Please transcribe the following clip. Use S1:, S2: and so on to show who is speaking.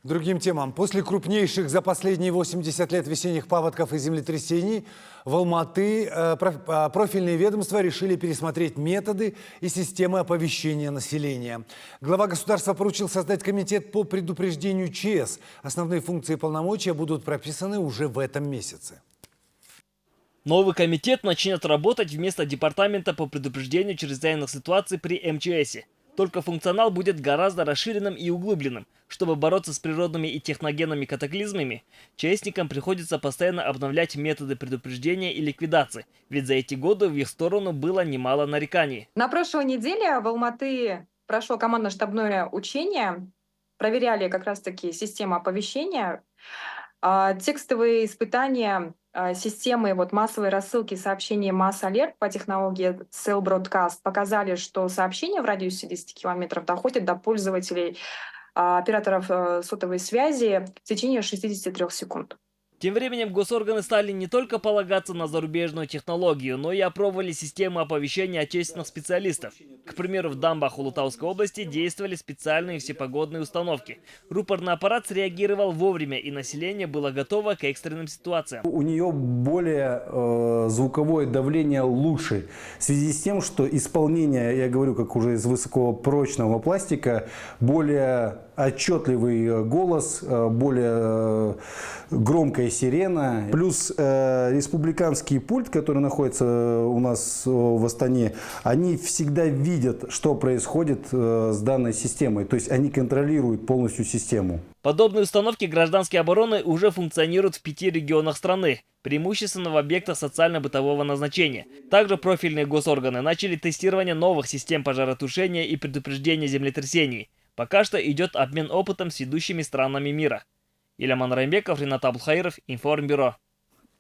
S1: Другим темам. После крупнейших за последние 80 лет весенних паводков и землетрясений в Алматы профильные ведомства решили пересмотреть методы и системы оповещения населения. Глава государства поручил создать комитет по предупреждению ЧС. Основные функции и полномочия будут прописаны уже в этом месяце.
S2: Новый комитет начнет работать вместо Департамента по предупреждению чрезвычайных ситуаций при МЧС. Только функционал будет гораздо расширенным и углубленным. Чтобы бороться с природными и техногенными катаклизмами, ЧСникам приходится постоянно обновлять методы предупреждения и ликвидации, ведь за эти годы в их сторону было немало нареканий.
S3: На прошлой неделе в Алматы прошло командно-штабное учение. Проверяли как раз-таки систему оповещения. Текстовые испытания системы массовой рассылки сообщений Масс-Алерт по технологии Cell Broadcast показали, что сообщения в радиусе 10 километров доходят до пользователей операторов сотовой связи в течение 63 секунд.
S2: Тем временем госорганы стали не только полагаться на зарубежную технологию, но и опробовали систему оповещения отечественных специалистов. К примеру, в дамбах Улутауской области действовали специальные всепогодные установки. Рупорный аппарат среагировал вовремя, и население было готово к экстренным ситуациям.
S4: У нее более звуковое давление лучше, в связи с тем, что исполнение, я говорю, как уже из высокопрочного пластика, более отчетливый голос, более громкая сирена. Плюс республиканский пульт, который находится у нас в Астане, они всегда видят, что происходит с данной системой. То есть они контролируют полностью систему.
S2: Подобные установки гражданской обороны уже функционируют в 5 регионах страны, преимущественно в объектах социально-бытового назначения. Также профильные госорганы начали тестирование новых систем пожаротушения и предупреждения землетрясений. Пока что идет обмен опытом с ведущими странами мира. Ильям Анраимбеков, Ринат Абулхаиров, Информбюро.